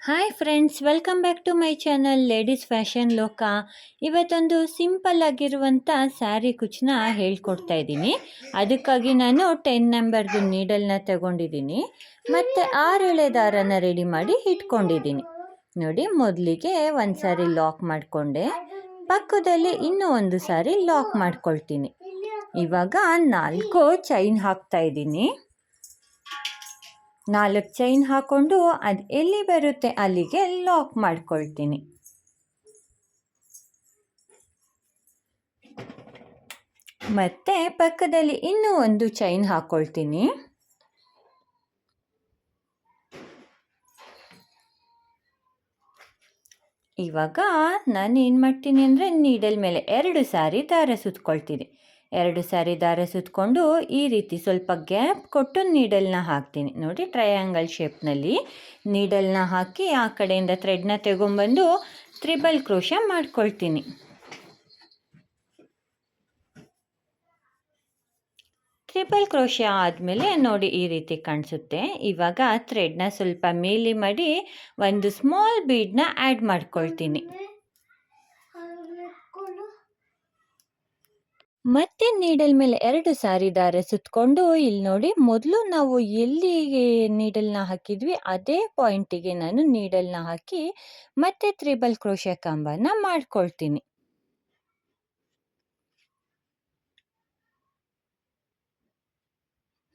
Hi friends, welcome back to my channel ladies fashion ಲೋಕ. ಇವತ್ತೊಂದು simple ಆಗಿರುವಂಥ ಸ್ಯಾರಿ ಕುಚ್ಚನ್ನ ಹೇಳ್ಕೊಡ್ತಾ ಇದ್ದೀನಿ. ಅದಕ್ಕಾಗಿ ನಾನು 10 ನಂಬರ್ದು ನೀಡಲ್ನ ತಗೊಂಡಿದ್ದೀನಿ ಮತ್ತು 6 ಎಳೆ ದಾರನ ರೆಡಿ ಮಾಡಿ ಇಟ್ಕೊಂಡಿದ್ದೀನಿ. ನೋಡಿ, ಮೊದಲಿಗೆ ಒಂದು ಸಾರಿ ಲಾಕ್ ಮಾಡಿಕೊಂಡೆ, ಪಕ್ಕದಲ್ಲಿ ಇನ್ನೂ ಒಂದು ಸಾರಿ ಲಾಕ್ ಮಾಡ್ಕೊಳ್ತೀನಿ. ಇವಾಗ 4 ಚೈನ್ ಹಾಕ್ತಾ ಇದ್ದೀನಿ. 4 ಚೈನ್ ಹಾಕ್ಕೊಂಡು ಅದು ಎಲ್ಲಿ ಬರುತ್ತೆ ಅಲ್ಲಿಗೆ ಲಾಕ್ ಮಾಡ್ಕೊಳ್ತೀನಿ. ಮತ್ತೆ ಪಕ್ಕದಲ್ಲಿ ಇನ್ನೂ ಒಂದು ಚೈನ್ ಹಾಕ್ಕೊಳ್ತೀನಿ. ಇವಾಗ ನಾನು ಏನು ಮಾಡ್ತೀನಿ ಅಂದರೆ, ನೀಡಲ್ ಮೇಲೆ 2 ಸಾರಿ ದಾರ ಸುತ್ಕೊಳ್ತೀನಿ. 2 ಸಾರಿ ದಾರ ಸುತ್ತಕೊಂಡು ಈ ರೀತಿ ಸ್ವಲ್ಪ ಗ್ಯಾಪ್ ಕೊಟ್ಟು ನೀಡಲ್ನ ಹಾಕ್ತೀನಿ. ನೋಡಿ, ಟ್ರಯಾಂಗಲ್ ಶೇಪ್ನಲ್ಲಿ ನೀಡಲ್ನ ಹಾಕಿ ಆ ಕಡೆಯಿಂದ ಥ್ರೆಡ್ನ ತಗೊಂಬಂದು ತ್ರಿಬಲ್ ಕ್ರೋಶ ಮಾಡ್ಕೊಳ್ತೀನಿ. ಟ್ರಿಬಲ್ ಕ್ರೋಶ ಆದಮೇಲೆ ನೋಡಿ ಈ ರೀತಿ ಕಾಣಿಸುತ್ತೆ. ಇವಾಗ ಥ್ರೆಡ್ನ ಸ್ವಲ್ಪ ಮೇಲಿ ಮಾಡಿ ಒಂದು ಸ್ಮಾಲ್ ಬೀಡ್ನ ಆ್ಯಡ್ ಮಾಡ್ಕೊಳ್ತೀನಿ. ಮತ್ತೆ ನೀಡಲ್ ಮೇಲೆ 2 ಸಾರಿ ದಾರ ಸುತ್ತಕೊಂಡು ಇಲ್ಲಿ ನೋಡಿ, ಮೊದಲು ನಾವು ಎಲ್ಲಿಗೆ ನೀಡಲ್ನ ಹಾಕಿದ್ವಿ ಅದೇ ಪಾಯಿಂಟಿಗೆ ನಾನು ನೀಡಲ್ನ ಹಾಕಿ ಮತ್ತೆ ತ್ರಿಬಲ್ ಕ್ರೋಶ ಕಂಬನ ಮಾಡ್ಕೊಳ್ತೀನಿ.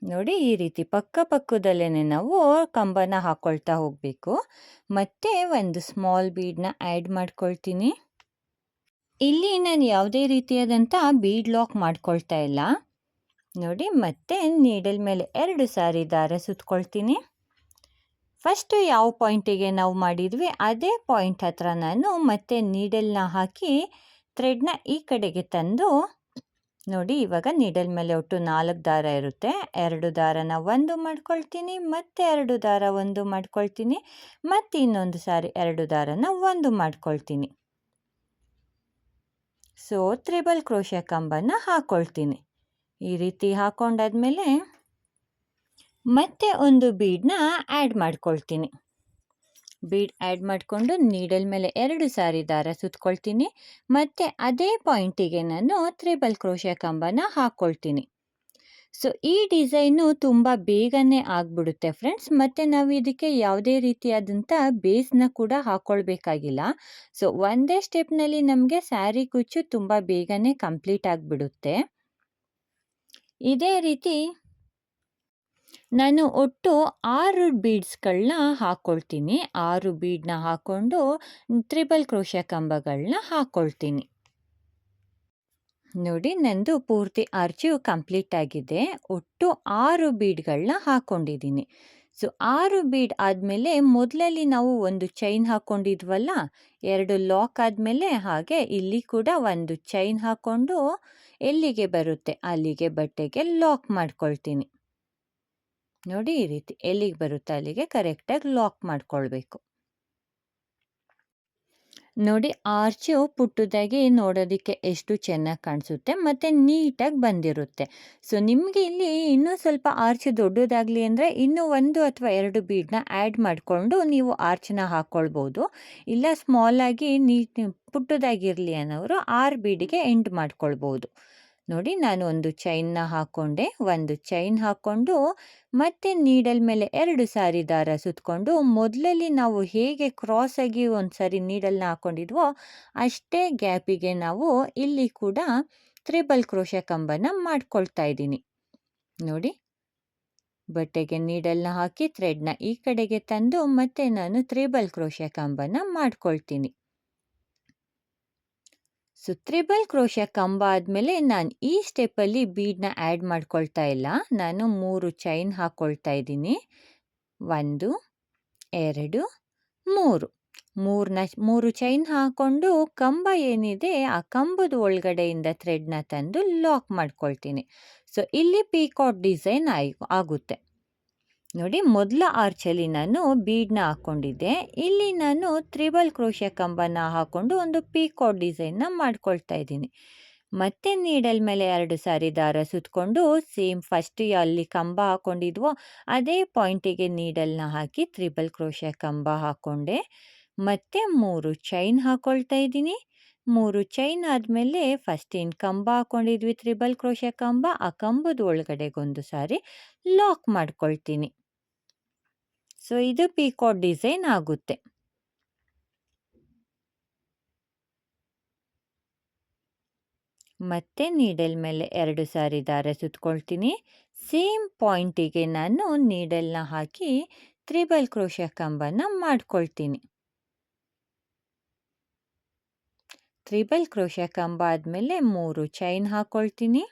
ನೋಡಿ, ಈ ರೀತಿ ಪಕ್ಕದಲ್ಲೇ ನಾವು ಕಂಬನ ಹಾಕ್ಕೊಳ್ತಾ ಹೋಗಬೇಕು. ಮತ್ತೆ ಒಂದು ಸ್ಮಾಲ್ ಬೀಡ್ನ ಆ್ಯಡ್ ಮಾಡ್ಕೊಳ್ತೀನಿ. ಇಲ್ಲಿ ನಾನು ಯಾವುದೇ ರೀತಿಯಾದಂಥ ಬೀಡ್ ಲಾಕ್ ಮಾಡ್ಕೊಳ್ತಾ ಇಲ್ಲ. ನೋಡಿ, ಮತ್ತೆ ನೀಡಲ್ ಮೇಲೆ 2 ಸಾರಿ ದಾರ ಸುತ್ತಕೊಳ್ತೀನಿ. ಫಸ್ಟು ಯಾವ ಪಾಯಿಂಟಿಗೆ ನಾವು ಮಾಡಿದ್ವಿ ಅದೇ ಪಾಯಿಂಟ್ ಹತ್ರ ನಾನು ಮತ್ತೆ ನೀಡಲ್ನ ಹಾಕಿ ಥ್ರೆಡ್ನ ಈ ಕಡೆಗೆ ತಂದು, ನೋಡಿ ಇವಾಗ ನೀಡಲ್ ಮೇಲೆ ಒಟ್ಟು 4 ದಾರ ಇರುತ್ತೆ. 2 ದಾರನ ಒಂದು ಮಾಡ್ಕೊಳ್ತೀನಿ, ಮತ್ತೆ 2 ದಾರ ಒಂದು ಮಾಡ್ಕೊಳ್ತೀನಿ, ಮತ್ತು ಇನ್ನೊಂದು ಸಾರಿ 2 ದಾರನ ಒಂದು ಮಾಡ್ಕೊಳ್ತೀನಿ. ಸೊ ತ್ರಿಬಲ್ ಕ್ರೋಶ ಕಂಬನ ಹಾಕ್ಕೊಳ್ತೀನಿ. ಈ ರೀತಿ ಹಾಕ್ಕೊಂಡಾದ್ಮೇಲೆ ಮತ್ತೆ ಒಂದು ಬೀಡನ್ನ ಆ್ಯಡ್ ಮಾಡ್ಕೊಳ್ತೀನಿ. ಬೀಡ್ ಆ್ಯಡ್ ಮಾಡಿಕೊಂಡು ನೀಡಲ್ ಮೇಲೆ 2 ಸಾರಿ ದಾರ ಸುತ್ತಕೊಳ್ತೀನಿ. ಮತ್ತು ಅದೇ ಪಾಯಿಂಟಿಗೆ ನಾನು ತ್ರಿಬಲ್ ಕ್ರೋಶ ಕಂಬನ ಹಾಕ್ಕೊಳ್ತೀನಿ. ಸೊ ಈ ಡಿಸೈನು ತುಂಬ ಬೇಗನೆ ಆಗಿಬಿಡುತ್ತೆ ಫ್ರೆಂಡ್ಸ್. ಮತ್ತು ನಾವು ಇದಕ್ಕೆ ಯಾವುದೇ ರೀತಿಯಾದಂಥ ಬೇಸ್ನ ಕೂಡ ಹಾಕ್ಕೊಳ್ಬೇಕಾಗಿಲ್ಲ. ಸೊ ಒಂದೇ ಸ್ಟೆಪ್ನಲ್ಲಿ ನಮಗೆ ಸ್ಯಾರಿ ಕುಚ್ಚು ತುಂಬ ಬೇಗನೆ ಕಂಪ್ಲೀಟ್ ಆಗಿಬಿಡುತ್ತೆ. ಇದೇ ರೀತಿ ನಾನು ಒಟ್ಟು 6 ಬೀಡ್ಸ್ಗಳನ್ನ ಹಾಕ್ಕೊಳ್ತೀನಿ. 6 ಬೀಡನ್ನ ಹಾಕ್ಕೊಂಡು ತ್ರಿಬಲ್ ಕ್ರೋಶ ಕಂಬಗಳನ್ನ ಹಾಕ್ಕೊಳ್ತೀನಿ. ನೋಡಿ, ನಂದು ಪೂರ್ತಿ ಆರ್ಚು ಕಂಪ್ಲೀಟ್ ಆಗಿದೆ. ಒಟ್ಟು 6 ಬೀಡ್ಗಳನ್ನ ಹಾಕ್ಕೊಂಡಿದ್ದೀನಿ. ಸೊ 6 ಬೀಡ್ ಆದಮೇಲೆ ಮೊದಲಲ್ಲಿ ನಾವು ಒಂದು ಚೈನ್ ಹಾಕ್ಕೊಂಡಿದ್ವಲ್ಲ, 2 ಲಾಕ್ ಆದಮೇಲೆ ಹಾಗೆ ಇಲ್ಲಿ ಕೂಡ ಒಂದು ಚೈನ್ ಹಾಕ್ಕೊಂಡು ಎಲ್ಲಿಗೆ ಬರುತ್ತೆ ಅಲ್ಲಿಗೆ ಬಟ್ಟೆಗೆ ಲಾಕ್ ಮಾಡ್ಕೊಳ್ತೀನಿ. ನೋಡಿ, ಈ ರೀತಿ ಎಲ್ಲಿಗೆ ಬರುತ್ತೆ ಅಲ್ಲಿಗೆ ಕರೆಕ್ಟಾಗಿ ಲಾಕ್ ಮಾಡ್ಕೊಳ್ಬೇಕು. ನೋಡಿ, ಆರ್ಚು ಪುಟ್ಟದಾಗಿ ನೋಡೋದಕ್ಕೆ ಎಷ್ಟು ಚೆನ್ನಾಗಿ ಕಾಣಿಸುತ್ತೆ ಮತ್ತು ನೀಟಾಗಿ ಬಂದಿರುತ್ತೆ. ಸೊ ನಿಮಗೆ ಇಲ್ಲಿ ಇನ್ನೂ ಸ್ವಲ್ಪ ಆರ್ಚ್ ದೊಡ್ಡದಾಗಲಿ ಅಂದರೆ ಇನ್ನೂ 1 ಅಥವಾ 2 ಬೀಡನ್ನ ಆ್ಯಡ್ ಮಾಡಿಕೊಂಡು ನೀವು ಆರ್ಚನ್ನ ಹಾಕ್ಕೊಳ್ಬೋದು. ಇಲ್ಲ ಸ್ಮಾಲಾಗಿ ಪುಟ್ಟದಾಗಿರಲಿ ಅನ್ನೋರು 6 ಬೀಡಿಗೆ ಎಂಡ್ ಮಾಡ್ಕೊಳ್ಬೋದು. ನೋಡಿ, ನಾನು ಒಂದು ಚೈನ್ನ ಹಾಕ್ಕೊಂಡೆ. ಒಂದು ಚೈನ್ ಹಾಕ್ಕೊಂಡು ಮತ್ತೆ ನೀಡಲ್ ಮೇಲೆ 2 ಸಾರಿ ದಾರ ಸುತ್ತಕೊಂಡು ಮೊದಲಲ್ಲಿ ನಾವು ಹೇಗೆ ಕ್ರಾಸಾಗಿ ಒಂದು ಸಾರಿ ನೀಡಲ್ನ ಹಾಕ್ಕೊಂಡಿದ್ವೋ ಅಷ್ಟೇ ಗ್ಯಾಪಿಗೆ ನಾವು ಇಲ್ಲಿ ಕೂಡ ತ್ರಿಬಲ್ ಕ್ರೋಶ ಕಂಬನ ಮಾಡ್ಕೊಳ್ತಾ ಇದ್ದೀನಿ. ನೋಡಿ, ಬಟ್ಟೆಗೆ ನೀಡಲ್ನ ಹಾಕಿ ಥ್ರೆಡ್ನ ಈ ಕಡೆಗೆ ತಂದು ಮತ್ತೆ ನಾನು ತ್ರಿಬಲ್ ಕ್ರೋಶ ಕಂಬನ ಮಾಡ್ಕೊಳ್ತೀನಿ. ಸೊ ತ್ರಿಬಲ್ ಕ್ರೋಶ ಕಂಬ ಆದಮೇಲೆ ನಾನು ಈ ಸ್ಟೆಪ್ಪಲ್ಲಿ ಬೀಡನ್ನ ಆ್ಯಡ್ ಮಾಡ್ಕೊಳ್ತಾ ಇಲ್ಲ. ನಾನು 3 ಚೈನ್ ಹಾಕ್ಕೊಳ್ತಾ ಇದ್ದೀನಿ. 1 2 3 3 ಚೈನ್ ಹಾಕ್ಕೊಂಡು ಕಂಬ ಏನಿದೆ ಆ ಕಂಬದ ಒಳಗಡೆಯಿಂದ ಥ್ರೆಡ್ನ ತಂದು ಲಾಕ್ ಮಾಡ್ಕೊಳ್ತೀನಿ. ಸೊ ಇಲ್ಲಿ ಪೀಕಾಕ್ ಡಿಸೈನ್ ಆಗುತ್ತೆ. ನೋಡಿ, ಮೊದಲ ಆರ್ಚಲ್ಲಿ ನಾನು ಬೀಡನ್ನ ಹಾಕ್ಕೊಂಡಿದ್ದೆ. ಇಲ್ಲಿ ನಾನು ತ್ರಿಬಲ್ ಕ್ರೋಶ ಕಂಬನ ಹಾಕ್ಕೊಂಡು ಒಂದು ಪೀಕಾಕ್ ಡಿಸೈನ್ನ ಮಾಡ್ಕೊಳ್ತಾ ಇದ್ದೀನಿ. ಮತ್ತೆ ನೀಡಲ್ ಮೇಲೆ 2 ಸಾರಿ ದಾರ ಸುತ್ತಕೊಂಡು ಸೇಮ್ ಫಸ್ಟ್ ಅಲ್ಲಿ ಕಂಬ ಹಾಕ್ಕೊಂಡಿದ್ವೋ ಅದೇ ಪಾಯಿಂಟಿಗೆ ನೀಡಲ್ನ ಹಾಕಿ ತ್ರಿಬಲ್ ಕ್ರೋಶೆ ಕಂಬ ಹಾಕ್ಕೊಂಡೆ. ಮತ್ತೆ 3 ಚೈನ್ ಹಾಕ್ಕೊಳ್ತಾ ಇದ್ದೀನಿ. 3 ಚೈನ್ ಆದಮೇಲೆ ಫಸ್ಟ್ ಏನು ಕಂಬ ಹಾಕ್ಕೊಂಡಿದ್ವಿ ತ್ರಿಬಲ್ ಕ್ರೋಶೆ ಕಂಬ, ಆ ಕಂಬದ ಒಳಗಡೆಗೊಂದು ಸಾರಿ ಲಾಕ್ ಮಾಡ್ಕೊಳ್ತೀನಿ. ಸೊ ಇದು ಪೀಕಾಕ್ ಡಿಸೈನ್ ಆಗುತ್ತೆ. ಮತ್ತೆ ನೀಡಲ್ ಮೇಲೆ 2 ಸಾರಿ ದಾರ ಸುತ್ತಕೊಳ್ತೀನಿ. ಸೇಮ್ ಪಾಯಿಂಟಿಗೆ ನಾನು ನೀಡಲ್ನ ಹಾಕಿ ತ್ರಿಬಲ್ ಕ್ರೋಶೆ ಕಂಬನ ಮಾಡ್ಕೊಳ್ತೀನಿ. ತ್ರಿಬಲ್ ಕ್ರೋಶೆ ಕಂಬ ಆದಮೇಲೆ 3 ಚೈನ್ ಹಾಕ್ಕೊಳ್ತೀನಿ.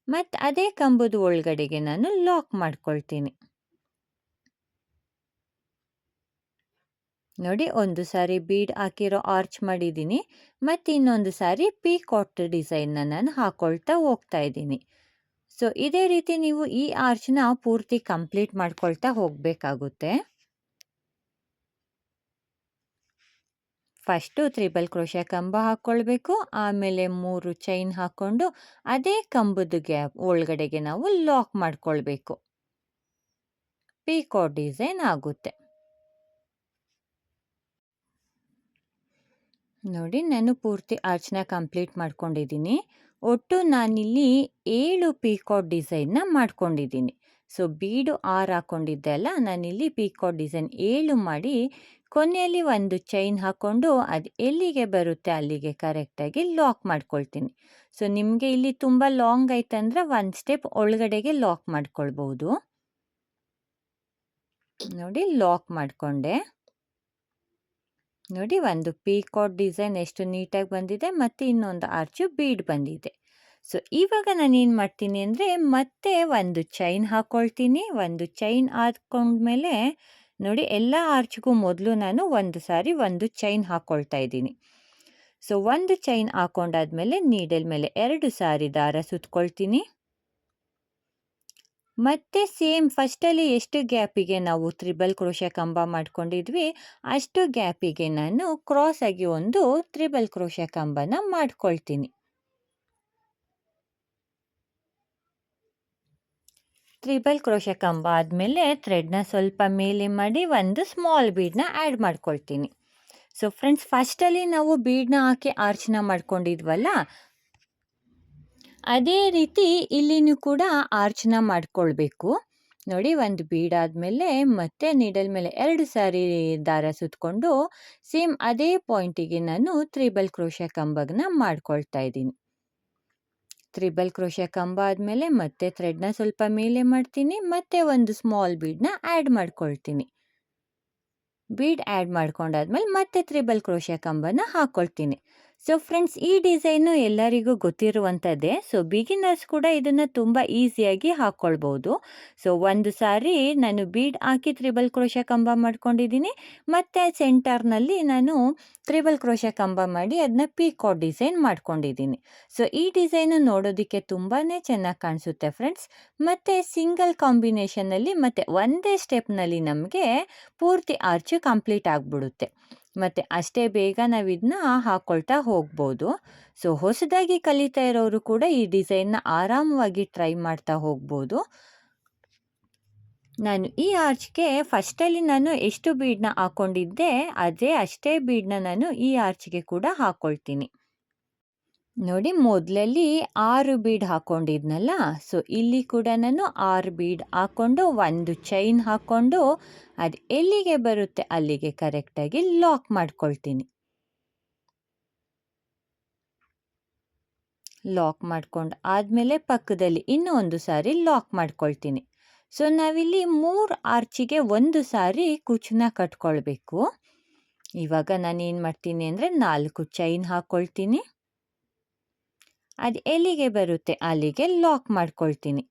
ಮತ್ತು ಅದೇ ಕಂಬದ ಒಳಗಡೆಗೆ ನಾನು ಲಾಕ್ ಮಾಡ್ಕೊಳ್ತೀನಿ. ನೋಡಿ, ಒಂದು ಸಾರಿ ಬೀಡ್ ಹಾಕಿರೋ ಆರ್ಚ್ ಮಾಡಿದ್ದೀನಿ, ಮತ್ತು ಇನ್ನೊಂದು ಸಾರಿ ಪೀಕಾಕ್ ಡಿಸೈನ್ನ ನಾನು ಹಾಕ್ಕೊಳ್ತಾ ಹೋಗ್ತಾ ಇದ್ದೀನಿ. ಸೊ ಇದೇ ರೀತಿ ನೀವು ಈ ಆರ್ಚ್ನ ಪೂರ್ತಿ ಕಂಪ್ಲೀಟ್ ಮಾಡ್ಕೊಳ್ತಾ ಹೋಗಬೇಕಾಗುತ್ತೆ. ಫಸ್ಟು ತ್ರಿಬಲ್ ಕ್ರೋಶೆ ಕಂಬ ಹಾಕ್ಕೊಳ್ಬೇಕು, ಆಮೇಲೆ 3 ಚೈನ್ ಹಾಕ್ಕೊಂಡು ಅದೇ ಕಂಬದ ಗ್ಯಾಪ್ ಒಳಗಡೆಗೆ ನಾವು ಲಾಕ್ ಮಾಡ್ಕೊಳ್ಬೇಕು. ಪೀಕಾಕ್ ಡಿಸೈನ್ ಆಗುತ್ತೆ. ನೋಡಿ, ನಾನು ಪೂರ್ತಿ ಆರ್ಚ್ನ ಕಂಪ್ಲೀಟ್ ಮಾಡ್ಕೊಂಡಿದ್ದೀನಿ. ಒಟ್ಟು ನಾನಿಲ್ಲಿ 7 ಪೀಕಾಕ್ ಡಿಸೈನ್ನ ಮಾಡ್ಕೊಂಡಿದ್ದೀನಿ. ಸೊ ಬೀಡು 6 ಹಾಕ್ಕೊಂಡಿದ್ದೆ ಅಲ್ಲ, ನಾನಿಲ್ಲಿ ಪೀಕಾಕ್ ಡಿಸೈನ್ 7 ಮಾಡಿ ಕೊನೆಯಲ್ಲಿ ಒಂದು ಚೈನ್ ಹಾಕ್ಕೊಂಡು ಅದು ಎಲ್ಲಿಗೆ ಬರುತ್ತೆ ಅಲ್ಲಿಗೆ ಕರೆಕ್ಟಾಗಿ ಲಾಕ್ ಮಾಡ್ಕೊಳ್ತೀನಿ. ಸೊ ನಿಮಗೆ ಇಲ್ಲಿ ತುಂಬ ಲಾಂಗ್ ಆಯ್ತಂದ್ರೆ ಒಂದು ಸ್ಟೆಪ್ ಒಳಗಡೆಗೆ ಲಾಕ್ ಮಾಡ್ಕೊಳ್ಬೋದು. ನೋಡಿ, ಲಾಕ್ ಮಾಡಿಕೊಂಡೆ. ನೋಡಿ, ಒಂದು ಪೀಕಾಕ್ ಡಿಸೈನ್ ಎಷ್ಟು ನೀಟಾಗಿ ಬಂದಿದೆ, ಮತ್ತು ಇನ್ನೊಂದು ಆರ್ಚು ಬೀಡ್ ಬಂದಿದೆ. ಸೊ ಇವಾಗ ನಾನೇನು ಮಾಡ್ತೀನಿ ಅಂದರೆ ಮತ್ತೆ ಒಂದು ಚೈನ್ ಹಾಕ್ಕೊಳ್ತೀನಿ. ಒಂದು ಚೈನ್ ಹಾಕ್ಕೊಂಡ್ಮೇಲೆ ನೋಡಿ, ಎಲ್ಲ ಆರ್ಚ್ಗೂ ಮೊದಲು ನಾನು ಒಂದು ಸಾರಿ ಒಂದು ಚೈನ್ ಹಾಕ್ಕೊಳ್ತಾ ಇದ್ದೀನಿ. ಸೊ ಒಂದು ಚೈನ್ ಹಾಕ್ಕೊಂಡಾದ್ಮೇಲೆ ನೀಡಲ್ ಮೇಲೆ 2 ಸಾರಿ ದಾರ ಸುತ್ತಕೊಳ್ತೀನಿ. ಮತ್ತು ಸೇಮ್ ಫಸ್ಟಲ್ಲಿ ಎಷ್ಟು ಗ್ಯಾಪಿಗೆ ನಾವು ತ್ರಿಬಲ್ ಕ್ರೋಶೆ ಕಂಬ ಮಾಡ್ಕೊಂಡಿದ್ವಿ ಅಷ್ಟು ಗ್ಯಾಪಿಗೆ ನಾನು ಕ್ರಾಸಾಗಿ ಒಂದು ತ್ರಿಬಲ್ ಕ್ರೋಶೆ ಕಂಬನ ಮಾಡ್ಕೊಳ್ತೀನಿ. ತ್ರಿಬಲ್ ಕ್ರೋಶೆ ಕಂಬ ಆದಮೇಲೆ ಥ್ರೆಡ್ನ ಸ್ವಲ್ಪ ಮೇಲೆ ಮಾಡಿ ಒಂದು ಸ್ಮಾಲ್ ಬೀಡನ್ನ ಆ್ಯಡ್ ಮಾಡ್ಕೊಳ್ತೀನಿ. ಸೊ ಫ್ರೆಂಡ್ಸ್, ಫಸ್ಟಲ್ಲಿ ನಾವು ಬೀಡನ್ನ ಹಾಕಿ ಆರ್ಚ್ನ ಮಾಡ್ಕೊಂಡಿದ್ವಲ್ಲ, ಅದೇ ರೀತಿ ಇಲ್ಲಿನೂ ಕೂಡ ಆರ್ಚ್ನ ಮಾಡ್ಕೊಳ್ಬೇಕು. ನೋಡಿ, ಒಂದು ಬೀಡ್ ಆದಮೇಲೆ ಮತ್ತೆ ನೀಡಲ್ ಮೇಲೆ 2 ಸಾರಿ ದಾರ ಸುತ್ತಕೊಂಡು ಸೇಮ್ ಅದೇ ಪಾಯಿಂಟಿಗೆ ನಾನು ತ್ರಿಬಲ್ ಕ್ರೋಶೆ ಕಂಬನ ಮಾಡ್ಕೊಳ್ತಾ ಇದ್ದೀನಿ. ತ್ರಿಬಲ್ ಕ್ರೋಶೆ ಕಂಬ ಆದಮೇಲೆ ಮತ್ತೆ ಥ್ರೆಡ್ನ ಸ್ವಲ್ಪ ಮೇಲೆ ಮಾಡ್ತೀನಿ, ಮತ್ತೆ ಒಂದು ಸ್ಮಾಲ್ ಬೀಡನ್ನ ಆ್ಯಡ್ ಮಾಡ್ಕೊಳ್ತೀನಿ. ಬೀಡ್ ಆ್ಯಡ್ ಮಾಡ್ಕೊಂಡಾದ್ಮೇಲೆ ಮತ್ತೆ ತ್ರಿಬಲ್ ಕ್ರೋಶೆ ಕಂಬನ ಹಾಕ್ಕೊಳ್ತೀನಿ. ಸೊ ಫ್ರೆಂಡ್ಸ್, ಈ ಡಿಸೈನು ಎಲ್ಲರಿಗೂ ಗೊತ್ತಿರುವಂಥದ್ದೇ. ಸೊ ಬಿಗಿನರ್ಸ್ ಕೂಡ ಇದನ್ನು ತುಂಬ ಈಸಿಯಾಗಿ ಹಾಕ್ಕೊಳ್ಬೋದು. ಸೊ ಒಂದು ಸಾರಿ ನಾನು ಬೀಡ್ ಹಾಕಿ ತ್ರಿಬಲ್ ಕ್ರೋಶೆ ಕಂಬ ಮಾಡ್ಕೊಂಡಿದ್ದೀನಿ, ಮತ್ತು ಸೆಂಟರ್ನಲ್ಲಿ ನಾನು ತ್ರಿಬಲ್ ಕ್ರೋಶೆ ಕಂಬ ಮಾಡಿ ಅದನ್ನ ಪೀಕಾಕ್ ಡಿಸೈನ್ ಮಾಡ್ಕೊಂಡಿದ್ದೀನಿ. ಸೊ ಈ ಡಿಸೈನು ನೋಡೋದಕ್ಕೆ ತುಂಬಾ ಚೆನ್ನಾಗಿ ಕಾಣಿಸುತ್ತೆ ಫ್ರೆಂಡ್ಸ್. ಮತ್ತು ಸಿಂಗಲ್ ಕಾಂಬಿನೇಷನಲ್ಲಿ ಮತ್ತು ಒಂದೇ ಸ್ಟೆಪ್ನಲ್ಲಿ ನಮಗೆ ಪೂರ್ತಿ ಆರ್ಚು ಕಂಪ್ಲೀಟ್ ಆಗಿಬಿಡುತ್ತೆ. ಮತ್ತು ಅಷ್ಟೇ ಬೇಗ ನಾವು ಇದನ್ನ ಹಾಕ್ಕೊಳ್ತಾ ಹೋಗ್ಬೋದು. ಸೊ ಹೊಸದಾಗಿ ಕಲಿತಾ ಇರೋರು ಕೂಡ ಈ ಡಿಸೈನ್ನ ಆರಾಮವಾಗಿ ಟ್ರೈ ಮಾಡ್ತಾ ಹೋಗ್ಬೋದು. ನಾನು ಈ ಆರ್ಚ್ಗೆ ಫಸ್ಟಲ್ಲಿ ನಾನು ಎಷ್ಟು ಬೀಡನ್ನ ಹಾಕ್ಕೊಂಡಿದ್ದೆ ಅಷ್ಟೇ ಬೀಡನ್ನ ನಾನು ಈ ಆರ್ಚ್ಗೆ ಕೂಡ ಹಾಕ್ಕೊಳ್ತೀನಿ. ನೋಡಿ, ಮೊದಲಲ್ಲಿ 6 ಬೀಡ್ ಹಾಕ್ಕೊಂಡಿದ್ನಲ್ಲ, ಸೊ ಇಲ್ಲಿ ಕೂಡ ನಾನು 6 ಬೀಡ್ ಹಾಕ್ಕೊಂಡು ಒಂದು ಚೈನ್ ಹಾಕ್ಕೊಂಡು ಅದು ಎಲ್ಲಿಗೆ ಬರುತ್ತೆ ಅಲ್ಲಿಗೆ ಕರೆಕ್ಟಾಗಿ ಲಾಕ್ ಮಾಡ್ಕೊಳ್ತೀನಿ. ಲಾಕ್ ಮಾಡ್ಕೊಂಡು ಆದಮೇಲೆ ಪಕ್ಕದಲ್ಲಿ ಇನ್ನೂ ಒಂದು ಸಾರಿ ಲಾಕ್ ಮಾಡ್ಕೊಳ್ತೀನಿ. ಸೊ ನಾವಿಲ್ಲಿ 3 ಆರ್ಚಿಗೆ ಒಂದು ಸಾರಿ ಕುಚ್ಚನ್ನ ಕಟ್ಕೊಳ್ಬೇಕು. ಇವಾಗ ನಾನೇನು ಮಾಡ್ತೀನಿ ಅಂದರೆ 4 ಚೈನ್ ಹಾಕ್ಕೊಳ್ತೀನಿ. ಅದು ಎಲ್ಲಿಗೆ ಬರುತ್ತೆ ಅಲ್ಲಿಗೆ ಲಾಕ್ ಮಾಡ್ಕೊಳ್ತೀನಿ.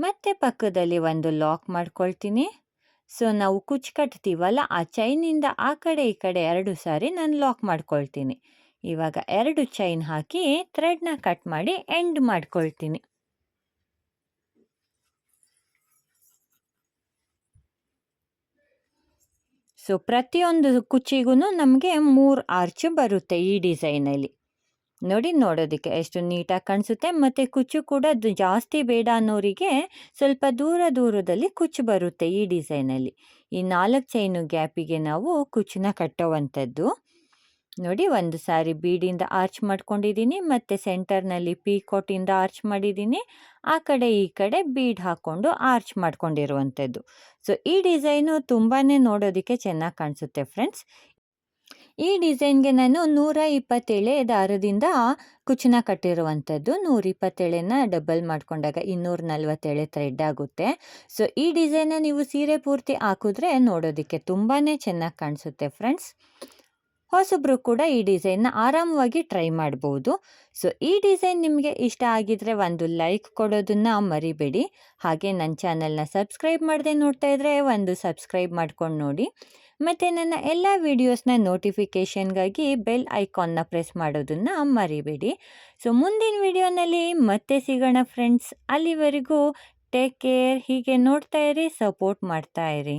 ಮತ್ತೆ ಪಕ್ಕದಲ್ಲಿ ಒಂದು ಲಾಕ್ ಮಾಡ್ಕೊಳ್ತೀನಿ. ಸೊ ನಾವು ಕುಚ್ಚು ಕಟ್ತೀವಲ್ಲ, ಆ ಚೈನಿಂದ ಆ ಕಡೆ ಈ ಕಡೆ 2 ಸಾರಿ ನಾನು ಲಾಕ್ ಮಾಡ್ಕೊಳ್ತೀನಿ. ಇವಾಗ 2 ಚೈನ್ ಹಾಕಿ ಥ್ರೆಡ್ನ ಕಟ್ ಮಾಡಿ ಎಂಡ್ ಮಾಡ್ಕೊಳ್ತೀನಿ. ಸೊ ಪ್ರತಿಯೊಂದು ಕುಚ್ಚಿಗೂ ನಮಗೆ 3 ಆರ್ಚ್ ಬರುತ್ತೆ ಈ ಡಿಸೈನಲ್ಲಿ. ನೋಡಿ, ನೋಡೋದಕ್ಕೆ ಎಷ್ಟು ನೀಟಾಗಿ ಕಾಣಿಸುತ್ತೆ. ಮತ್ತು ಕುಚ್ಚು ಕೂಡ ಜಾಸ್ತಿ ಬೇಡ ಅನ್ನೋರಿಗೆ ಸ್ವಲ್ಪ ದೂರದಲ್ಲಿ ಕುಚ್ಚು ಬರುತ್ತೆ ಈ ಡಿಸೈನಲ್ಲಿ. ಈ 4 ಚೈನು ಗ್ಯಾಪಿಗೆ ನಾವು ಕುಚ್ಚನ್ನ ಕಟ್ಟೋವಂಥದ್ದು. ನೋಡಿ, ಒಂದು ಸಾರಿ ಬೀಡಿಂದ ಆರ್ಚ್ ಮಾಡ್ಕೊಂಡಿದ್ದೀನಿ, ಮತ್ತು ಸೆಂಟರ್ನಲ್ಲಿ ಪೀಕಾಟಿಂದ ಆರ್ಚ್ ಮಾಡಿದ್ದೀನಿ. ಆ ಕಡೆ ಈ ಕಡೆ ಬೀಡ್ ಹಾಕ್ಕೊಂಡು ಆರ್ಚ್ ಮಾಡ್ಕೊಂಡಿರುವಂಥದ್ದು. ಸೊ ಈ ಡಿಸೈನು ತುಂಬಾ ನೋಡೋದಕ್ಕೆ ಚೆನ್ನಾಗಿ ಕಾಣಿಸುತ್ತೆ ಫ್ರೆಂಡ್ಸ್. ಈ ಡಿಸೈನ್ಗೆ ನಾನು 127 ದಾರದಿಂದ ಕುಚ್ಚನ್ನ ಕಟ್ಟಿರುವಂಥದ್ದು. 127ನ ಡಬಲ್ ಮಾಡ್ಕೊಂಡಾಗ 247 ಥ್ರೆಡ್ ಆಗುತ್ತೆ. ಸೊ ಈ ಡಿಸೈನ್ನ ನೀವು ಸೀರೆ ಪೂರ್ತಿ ಹಾಕಿದ್ರೆ ನೋಡೋದಕ್ಕೆ ತುಂಬಾ ಚೆನ್ನಾಗಿ ಕಾಣಿಸುತ್ತೆ ಫ್ರೆಂಡ್ಸ್. ಹೊಸಬ್ರು ಕೂಡ ಈ ಡಿಸೈನ್ನ ಆರಾಮವಾಗಿ ಟ್ರೈ ಮಾಡ್ಬೋದು. ಸೊ ಈ ಡಿಸೈನ್ ನಿಮಗೆ ಇಷ್ಟ ಆಗಿದ್ರೆ ಒಂದು ಲೈಕ್ ಕೊಡೋದನ್ನು ಮರಿಬೇಡಿ. ಹಾಗೆ ನನ್ನ ಚಾನಲ್ನ ಸಬ್ಸ್ಕ್ರೈಬ್ ಮಾಡದೆ ನೋಡ್ತಾ ಇದ್ದರೆ ಒಂದು ಸಬ್ಸ್ಕ್ರೈಬ್ ಮಾಡ್ಕೊಂಡು ನೋಡಿ. ಮತ್ತು ನನ್ನ ಎಲ್ಲ ವೀಡಿಯೋಸ್ನ ನೋಟಿಫಿಕೇಷನ್ಗಾಗಿ ಬೆಲ್ ಐಕಾನ್ನ ಪ್ರೆಸ್ ಮಾಡೋದನ್ನು ಮರಿಬೇಡಿ. ಸೊ ಮುಂದಿನ ವಿಡಿಯೋನಲ್ಲಿ ಮತ್ತೆ ಸಿಗೋಣ ಫ್ರೆಂಡ್ಸ್. ಅಲ್ಲಿವರೆಗೂ ಟೇಕ್ ಕೇರ್. ಹೀಗೆ ನೋಡ್ತಾ ಇರಿ, ಸಪೋರ್ಟ್ ಮಾಡ್ತಾ ಇರಿ.